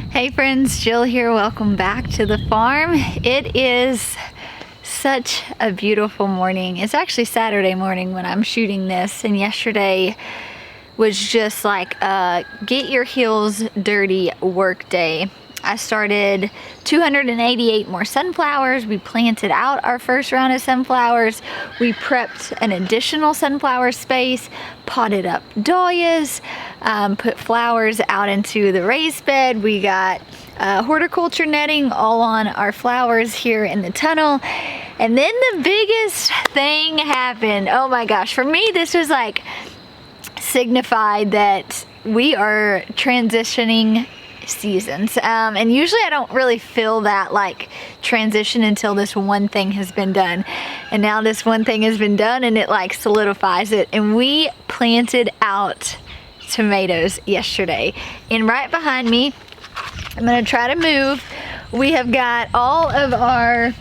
Hey friends, Jill here. Welcome back to the farm. It is such a beautiful morning. It's actually Saturday morning when I'm shooting this, and yesterday was just like a get your heels dirty work day. I started 288 more sunflowers. We planted out our first round of sunflowers. We prepped an additional sunflower space, potted up dahlias, put flowers out into the raised bed. We got horticulture netting all on our flowers here in the tunnel. And then the biggest thing happened. Oh my gosh, for me this was like signified that we are transitioning seasons, and usually I don't really feel that like transition until this one thing has been done, and now this one thing has been done and it like solidifies it. And we planted out tomatoes yesterday, and right behind me, I'm gonna try to move, we have got all of our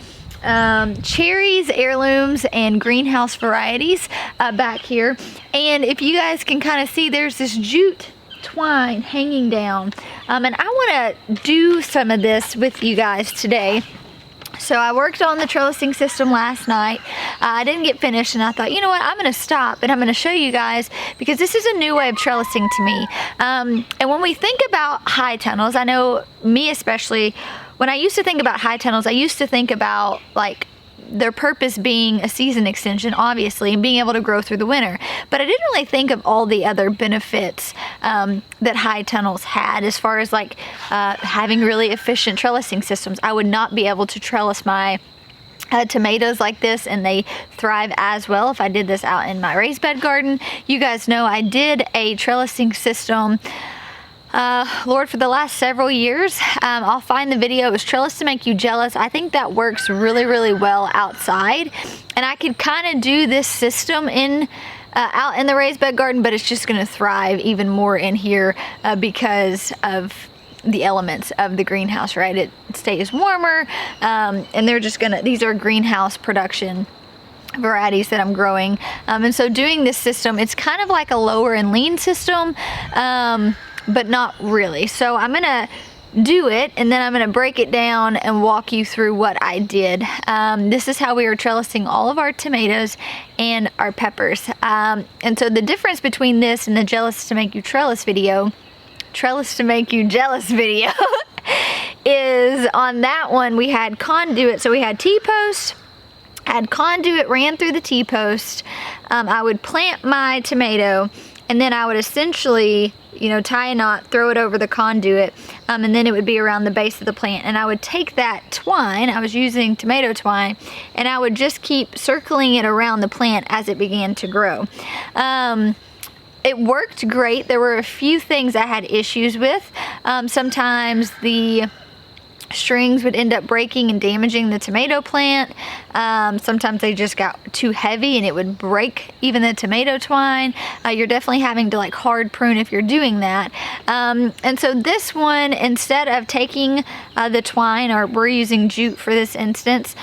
cherries, heirlooms, and greenhouse varieties back here. And if you guys can kind of see, there's this jute twine hanging down, and I want to do some of this with you guys today. So I worked on the trellising system last night. I didn't get finished, and I thought, you know what, I'm going to stop and I'm going to show you guys, because this is a new way of trellising to me. And when we think about high tunnels, I know me especially, when I used to think about high tunnels, I used to think about like their purpose being a season extension, obviously, and being able to grow through the winter. But I didn't really think of all the other benefits that high tunnels had, as far as like having really efficient trellising systems. I would not be able to trellis my tomatoes like this, and they thrive as well if I did this out in my raised bed garden. You guys know I did a trellising system, Lord, for the last several years. I'll find the video. It was Trellis to Make You Jealous. I think that works really, really well outside, and I could kind of do this system in out in the raised bed garden, but it's just going to thrive even more in here because of the elements of the greenhouse, right? It stays warmer, and they're just gonna, these are greenhouse production varieties that I'm growing, and so doing this system, it's kind of like a lower and lean system, but not really. So I'm gonna do it, and then I'm gonna break it down and walk you through what I did. This is how we are trellising all of our tomatoes and our peppers. And so the difference between this and the Jealous to Make You Trellis video, Trellis to Make You Jealous video, is on that one we had conduit. So we had T-post, had conduit ran through the T-post. I would plant my tomato, and then I would essentially, you know, tie a knot, throw it over the conduit, and then it would be around the base of the plant. And I would take that twine, I was using tomato twine, and I would just keep circling it around the plant as it began to grow. It worked great. There were a few things I had issues with. Sometimes the strings would end up breaking and damaging the tomato plant. Sometimes they just got too heavy and it would break even the tomato twine. You're definitely having to like hard prune if you're doing that. And so this one, instead of taking the twine, or we're using jute for this instance,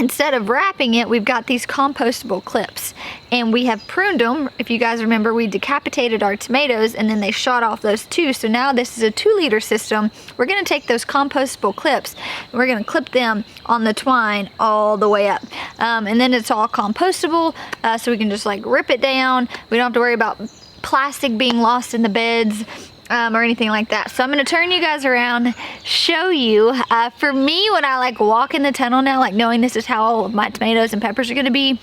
instead of wrapping it, we've got these compostable clips, and we have pruned them. If you guys remember, we decapitated our tomatoes and then they shot off those two. So now this is a 2-liter system. We're gonna take those compostable clips and we're gonna clip them on the twine all the way up. And then it's all compostable, so we can just like rip it down. We don't have to worry about plastic being lost in the beds, or anything like that. So I'm gonna turn you guys around, show you. For me, when I like walk in the tunnel now, like knowing this is how all of my tomatoes and peppers are gonna be,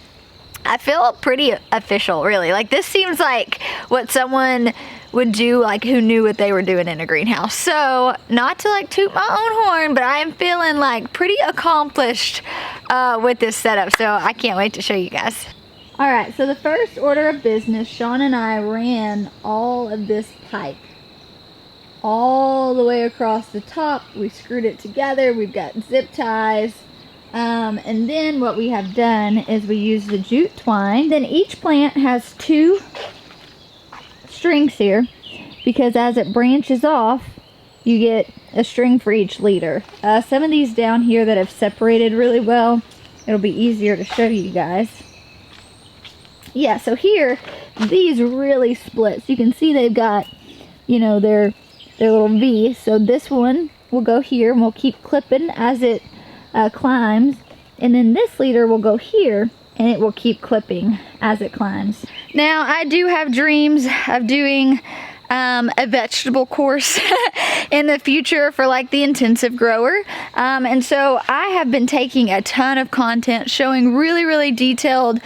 I feel pretty official, really. Like this seems like what someone would do, like who knew what they were doing in a greenhouse. So not to like toot my own horn, but I am feeling like pretty accomplished with this setup. So I can't wait to show you guys. All right, so the first order of business, Sean and I ran all of this pipe all the way across the top. We screwed it together. We've got zip ties. And then what we have done is we use the jute twine. Then each plant has 2 strings here, because as it branches off, you get a string for each leader. Some of these down here that have separated really well, it'll be easier to show you guys. Yeah, so here, these really split. So you can see they've got, you know, their little V. So this one will go here, and we'll keep clipping as it climbs. And then this leader will go here, and it will keep clipping as it climbs. Now, I do have dreams of doing a vegetable course in the future for like the intensive grower. And so I have been taking a ton of content showing really detailed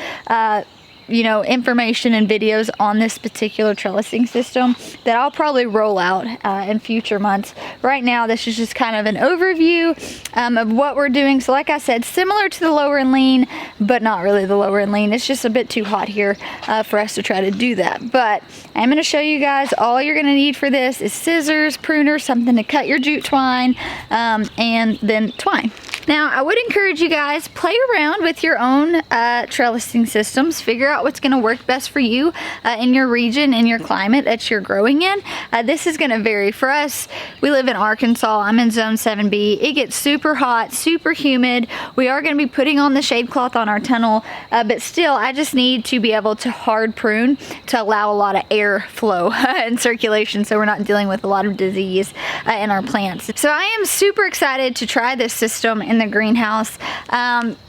you know, information and videos on this particular trellising system that I'll probably roll out in future months. Right now, this is just kind of an overview of what we're doing. So like I said, similar to the lower and lean, but not really the lower and lean. It's just a bit too hot here for us to try to do that. But I'm going to show you guys all you're going to need for this is scissors, pruners, something to cut your jute twine, and then twine. Now, I would encourage you guys, play around with your own trellising systems. Figure out what's going to work best for you in your region, in your climate that you're growing in. This is going to vary. For us, we live in Arkansas. I'm in Zone 7B. It gets super hot, super humid. We are going to be putting on the shade cloth on our tunnel, but still, I just need to be able to hard prune to allow a lot of air flow and circulation, so we're not dealing with a lot of disease in our plants. So I am super excited to try this system in the greenhouse.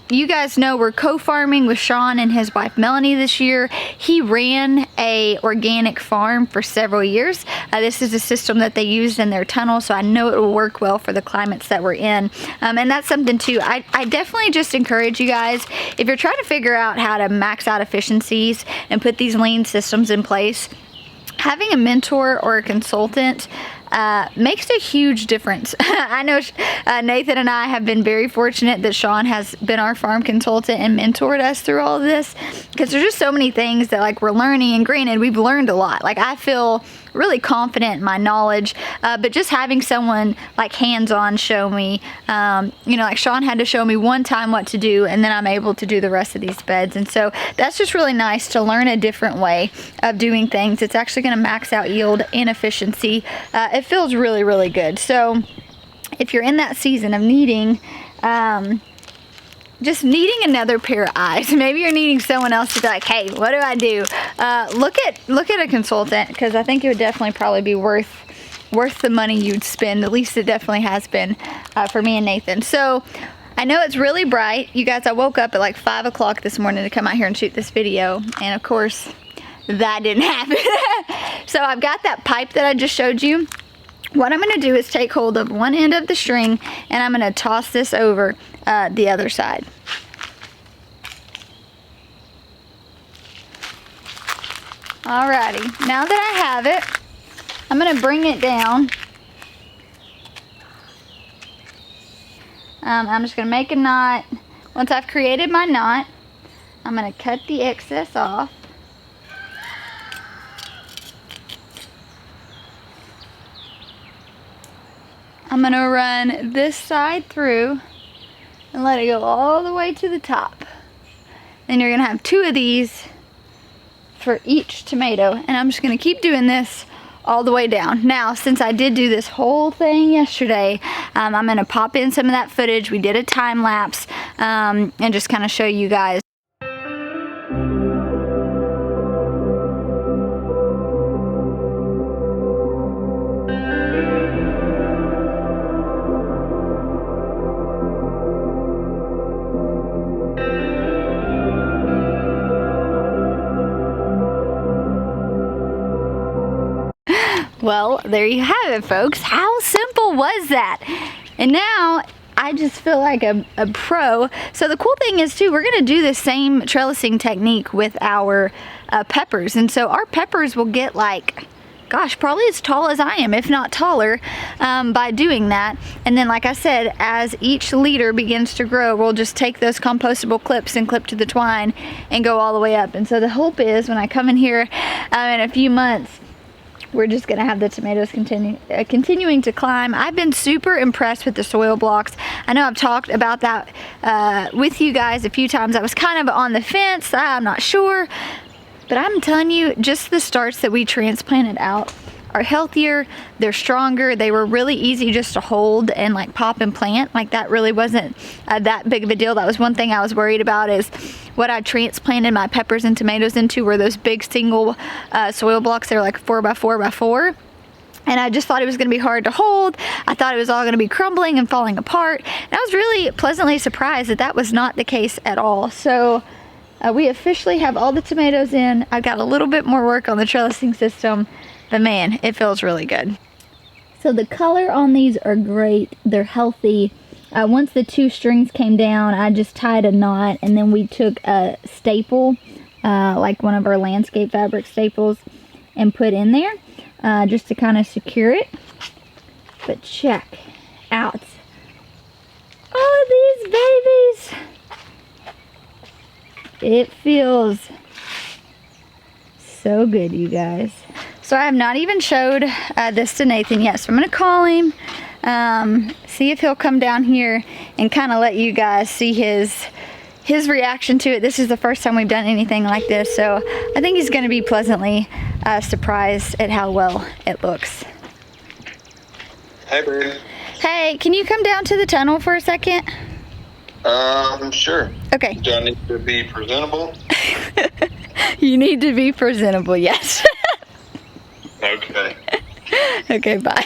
You guys know we're co-farming with Sean and his wife Melanie this year. He ran a organic farm for several years. This is a system that they used in their tunnel, so I know it will work well for the climates that we're in. And that's something too. I definitely just encourage you guys, if you're trying to figure out how to max out efficiencies and put these lean systems in place, having a mentor or a consultant makes a huge difference. I know Nathan and I have been very fortunate that Sean has been our farm consultant and mentored us through all of this, because there's just so many things that like we're learning, and granted, we've learned a lot. Like, I feel really confident in my knowledge, but just having someone like hands-on show me, you know, like Sean had to show me one time what to do, and then I'm able to do the rest of these beds. And so that's just really nice to learn a different way of doing things. It's actually going to max out yield and efficiency. It feels really good. So if you're in that season of needing just needing another pair of eyes, maybe you're needing someone else to be like, hey, what do I do? Look at a consultant, because I think it would definitely probably be worth the money you'd spend. At least it definitely has been for me and Nathan. So I know it's really bright. You guys, I woke up at like 5 o'clock this morning to come out here and shoot this video, and of course that didn't happen. So I've got that pipe that I just showed you. What I'm going to do is take hold of one end of the string, and I'm going to toss this over the other side. Alrighty, now that I have it, I'm going to bring it down. I'm just going to make a knot. Once I've created my knot, I'm going to cut the excess off. I'm going to run this side through and let it go all the way to the top. Then you're going to have 2 of these for each tomato. And I'm just going to keep doing this all the way down. Now, since I did do this whole thing yesterday, I'm going to pop in some of that footage. We did a time lapse and just kind of show you guys. Well, there you have it, folks. How simple was that? And now I just feel like a pro. So the cool thing is too, we're gonna do the same trellising technique with our peppers. And so our peppers will get like, gosh, probably as tall as I am, if not taller, by doing that. And then, like I said, as each leader begins to grow, we'll just take those compostable clips and clip to the twine and go all the way up. And so the hope is when I come in here in a few months, we're just gonna have the tomatoes continuing to climb. I've been super impressed with the soil blocks. I know I've talked about that with you guys a few times. I was kind of on the fence, I'm not sure, but I'm telling you, just the starts that we transplanted out are healthier, they're stronger, they were really easy just to hold and like pop and plant. Like that really wasn't that big of a deal. That was one thing I was worried about, is what I transplanted my peppers and tomatoes into were those big single soil blocks. They're like 4x4x4. And I just thought it was going to be hard to hold. I thought it was all going to be crumbling and falling apart. And I was really pleasantly surprised that that was not the case at all. So we officially have all the tomatoes in. I've got a little bit more work on the trellising system, but man, it feels really good. So the color on these are great. They're healthy. Once the 2 strings came down, I just tied a knot, and then we took a staple, like one of our landscape fabric staples, and put in there just to kind of secure it. But check out all of these babies. It feels so good, you guys. So I have not even showed this to Nathan yet, so I'm gonna call him, see if he'll come down here and kind of let you guys see his reaction to it. This is the first time we've done anything like this, so I think he's gonna be pleasantly surprised at how well it looks. Hey, Brady. Hey, can you come down to the tunnel for a second? Sure. Okay. Do I need to be presentable? You need to be presentable, yes. Okay. Okay, bye.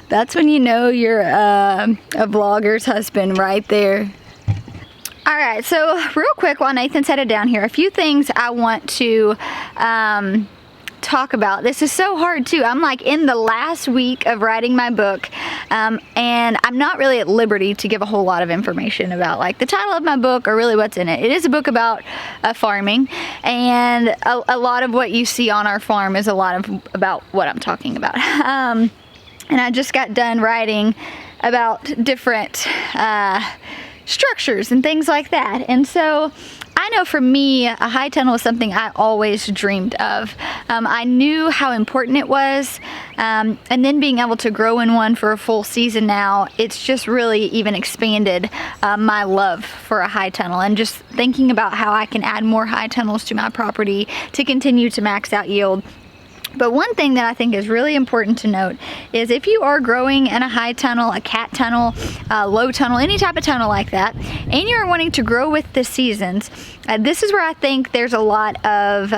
That's when you know you're a vlogger's husband right there. All right, so real quick while Nathan's headed down here, a few things I want to talk about. This is so hard too. I'm like in the last week of writing my book, and I'm not really at liberty to give a whole lot of information about like the title of my book or really what's in it. It is a book about farming, and a lot of what you see on our farm is a lot of about what I'm talking about. And I just got done writing about different structures and things like that, and so I know for me, a high tunnel is something I always dreamed of. I knew how important it was, and then being able to grow in one for a full season now, it's just really even expanded my love for a high tunnel, and just thinking about how I can add more high tunnels to my property to continue to max out yield. But one thing that I think is really important to note is if you are growing in a high tunnel, a cat tunnel, a low tunnel, any type of tunnel like that, and you're wanting to grow with the seasons, this is where I think there's a lot of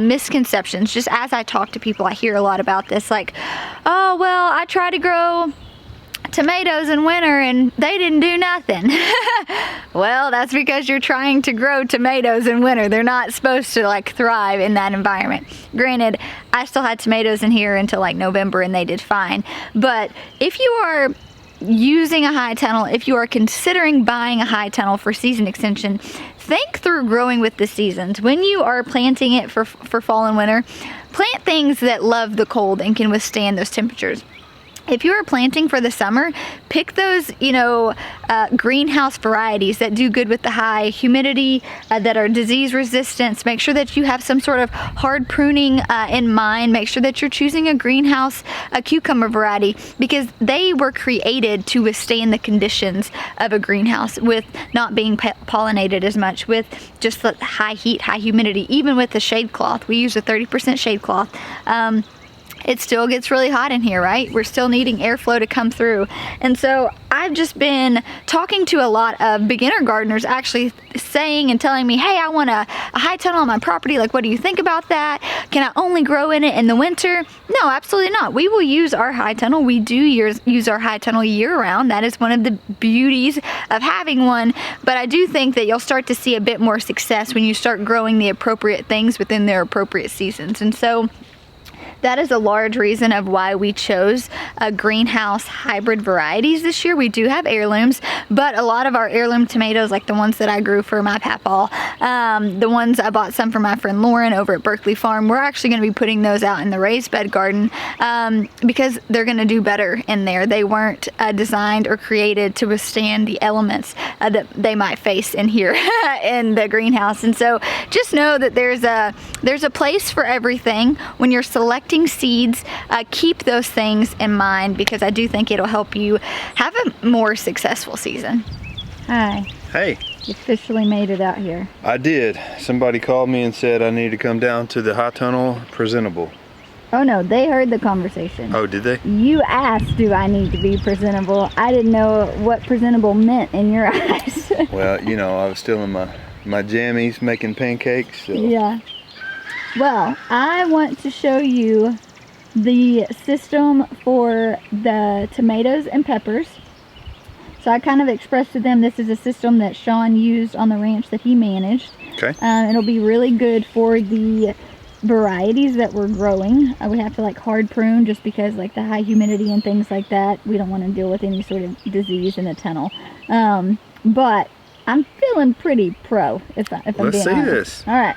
misconceptions. Just as I talk to people, I hear a lot about this, like, oh, well, I try to grow tomatoes in winter and they didn't do nothing. Well, that's because you're trying to grow tomatoes in winter. They're not supposed to like thrive in that environment. Granted, I still had tomatoes in here until like November and they did fine. But if you are using a high tunnel, if you are considering buying a high tunnel for season extension, think through growing with the seasons. When you are planting it for fall and winter, plant things that love the cold and can withstand those temperatures. If you are planting for the summer, pick those, greenhouse varieties that do good with the high humidity, that are disease resistant. Make sure that you have some sort of hard pruning in mind. Make sure that you're choosing a greenhouse, a cucumber variety, because they were created to withstand the conditions of a greenhouse with not being pollinated as much, with just the high heat, high humidity. Even with the shade cloth, we use a 30% shade cloth. It still gets really hot in here, right? We're still needing airflow to come through. And so I've just been talking to a lot of beginner gardeners actually saying and telling me, hey, I want a high tunnel on my property. Like, what do you think about that? Can I only grow in it in the winter? No, absolutely not. We will use our high tunnel. We do use our high tunnel year round. That is one of the beauties of having one. But I do think that you'll start to see a bit more success when you start growing the appropriate things within their appropriate seasons. And so that is a large reason of why we chose greenhouse hybrid varieties this year. We do have heirlooms, but a lot of our heirloom tomatoes, like the ones that I grew for my papaw, the ones I bought some from my friend Lauren over at Berkey Farm, we're actually going to be putting those out in the raised bed garden because they're going to do better in there. They weren't designed or created to withstand the elements that they might face in here in the greenhouse. And so just know that there's a place for everything. When you're selecting seeds, keep those things in mind, because I do think it'll help you have a more successful season. Hi. Hey. You officially made it out here. I did. Somebody called me and said I need to come down to the high tunnel presentable. Oh no, they heard the conversation. Oh, did they? You asked, do I need to be presentable? I didn't know what presentable meant in your eyes. Well, you know, I was still in my jammies making pancakes. So. Yeah. Well, I want to show you the system for the tomatoes and peppers. So I kind of expressed to them this is a system that Sean used on the ranch that he managed. Okay. It'll be really good for the varieties that we're growing. We have to like hard prune just because like the high humidity and things like that. We don't want to deal with any sort of disease in the tunnel. But I'm feeling pretty pro if I'm being honest. Let's see this. All right.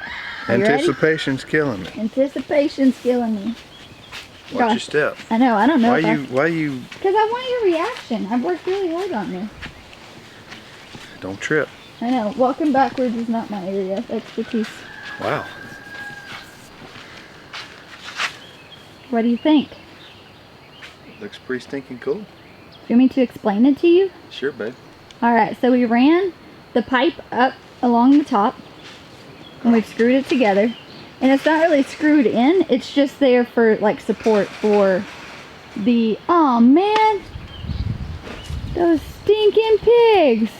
Anticipation's killing me. Anticipation's killing me. Watch your step. I know. I don't know. Why you? Because I want your reaction. I've worked really hard on this. Don't trip. I know. Walking backwards is not my area of expertise. Wow. What do you think? Looks pretty stinking cool. Do you want me to explain it to you? Sure, babe. Alright, so we ran the pipe up along the top and we've screwed it together. And it's not really screwed in, it's just there for like support for the, oh man, those stinking pigs.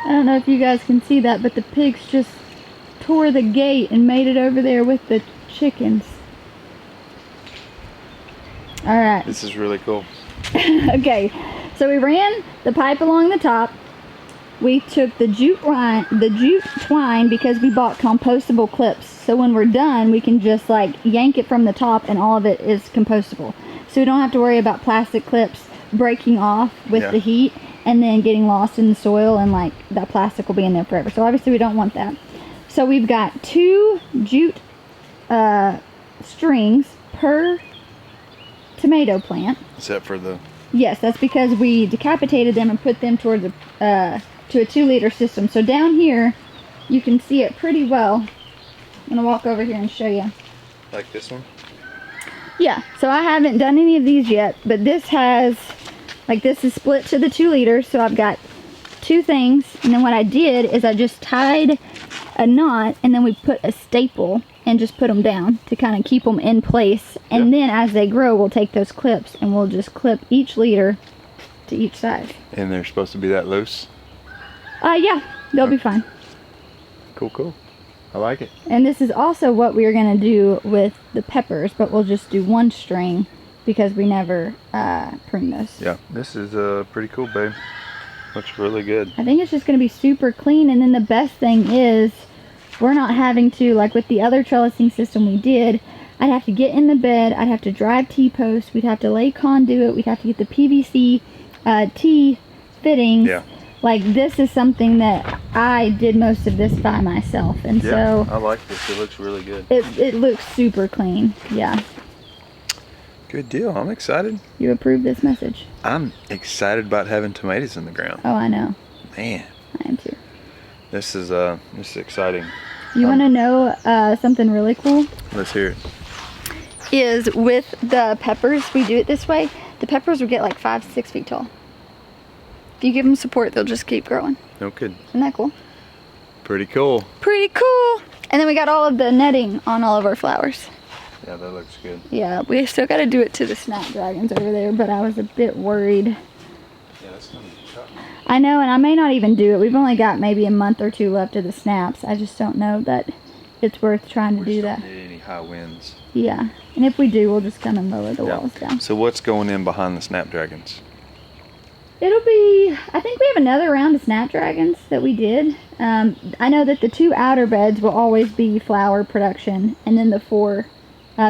I don't know if you guys can see that, but the pigs just tore the gate and made it over there with the chickens. Alright. This is really cool. Okay, so we ran the pipe along the top. We took the jute twine because we bought compostable clips. So when we're done, we can just like yank it from the top and all of it is compostable. So we don't have to worry about plastic clips breaking off with the heat and then getting lost in the soil and like that plastic will be in there forever. So obviously we don't want that. So we've got 2 jute strings per tomato plant. Except for the... Yes, that's because we decapitated them and put them towards to a 2-liter system. So down here, you can see it pretty well. I'm going to walk over here and show you. Like this one? Yeah, so I haven't done any of these yet, but this has, like this is split to the 2 liters, so I've got 2 things. And then what I did is I just tied a knot and then we put a staple and just put them down to kind of keep them in place. And then as they grow, we'll take those clips and we'll just clip each liter to each side. And they're supposed to be that loose? Yeah, they'll be fine. Cool, cool. I like it. And this is also what we're going to do with the peppers, but we'll just do 1 string because we never prune those. Yeah, this is pretty cool, babe. Looks really good. I think it's just going to be super clean. And then the best thing is we're not having to, like with the other trellising system we did, I'd have to get in the bed, I'd have to drive T-posts, we'd have to lay conduit, we'd have to get the PVC T fittings. Yeah. Like this is something that I did most of this by myself. And so I like this. It looks really good. It looks super clean. Yeah. Good deal. I'm excited. You approve this message? I'm excited about having tomatoes in the ground. Oh, I know. Man. I am too. This is exciting. You want to know something really cool? Let's hear it. Is with the peppers, we do it this way. The peppers will get like 5-6 feet tall. If you give them support, they'll just keep growing. No kidding. Isn't that cool? Pretty cool. Pretty cool. And then we got all of the netting on all of our flowers. Yeah, that looks good. Yeah, we still got to do it to the snapdragons over there, but I was a bit worried. Yeah, that's gonna be tough. I know, and I may not even do it. We've only got maybe a month or 2 left of the snaps. I just don't know that it's worth trying to do that. We don't need any high winds. Yeah, and if we do, we'll just come and lower the walls down. So what's going in behind the snapdragons? It'll be, I think we have another round of snapdragons that we did. I know that the 2 outer beds will always be flower production, and then the 4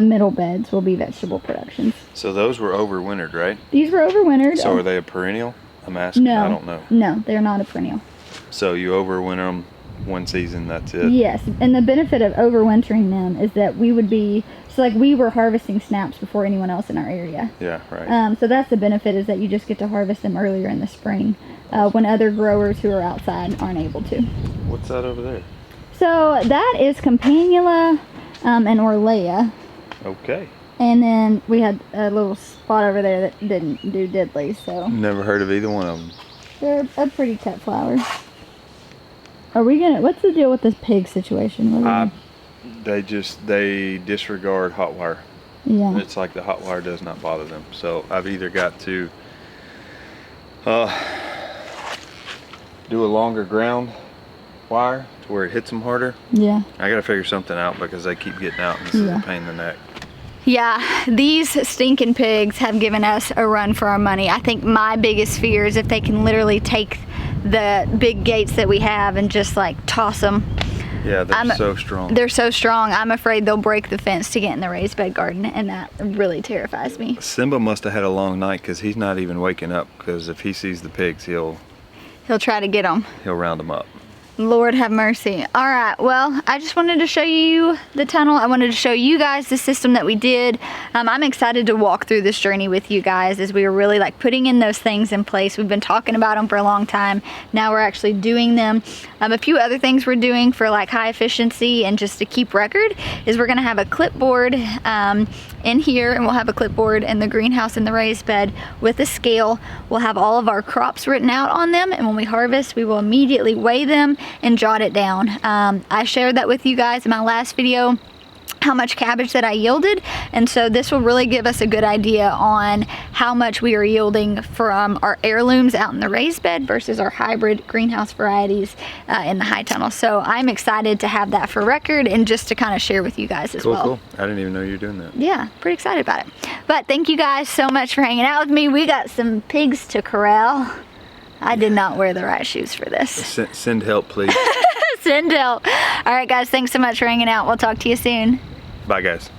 middle beds will be vegetable productions. So those were overwintered, right? These were overwintered. So are they a perennial? I'm asking. No, I don't know. No, they're not a perennial. So you overwinter them one season, that's it? Yes, and the benefit of overwintering them is that we would be, so like we were harvesting snaps before anyone else in our area. Yeah, right. So that's the benefit, is that you just get to harvest them earlier in the spring when other growers who are outside aren't able to. What's that over there? So that is Campanula and Orlea. Okay. And then we had a little spot over there that didn't do diddly, so. Never heard of either one of them. They're a pretty cut flower. Are we gonna, what's the deal with this pig situation? They disregard hot wire. Yeah. It's like the hot wire does not bother them. So I've either got to do a longer ground wire to where it hits them harder. Yeah. I gotta figure something out because they keep getting out and this is a pain in the neck. Yeah, these stinking pigs have given us a run for our money. I think my biggest fear is if they can literally take the big gates that we have and just like toss them. Yeah, they're so strong. They're so strong. I'm afraid they'll break the fence to get in the raised bed garden, and that really terrifies me. Simba must have had a long night because he's not even waking up, because if he sees the pigs, he'll try to get them. He'll round them up. Lord have mercy. All right, well, I just wanted to show you the tunnel. I wanted to show you guys the system that we did. I'm excited to walk through this journey with you guys as we were really like putting in those things in place. We've been talking about them for a long time. Now we're actually doing them. A few other things we're doing for like high efficiency and just to keep record is we're gonna have a clipboard in here, and we'll have a clipboard in the greenhouse in the raised bed with a scale. We'll have all of our crops written out on them, and when we harvest, we will immediately weigh them and jot it down. I shared that with you guys in my last video, how much cabbage that I yielded, and so this will really give us a good idea on how much we are yielding from our heirlooms out in the raised bed versus our hybrid greenhouse varieties in the high tunnel. So I'm excited to have that for record and just to kind of share with you guys as well. Cool. I didn't even know you were doing that. Yeah, pretty excited about it. But thank you guys so much for hanging out with me. We got some pigs to corral. I did not wear the right shoes for this. Send help, please. Send help. All right, guys, thanks so much for hanging out. We'll talk to you soon. Bye, guys.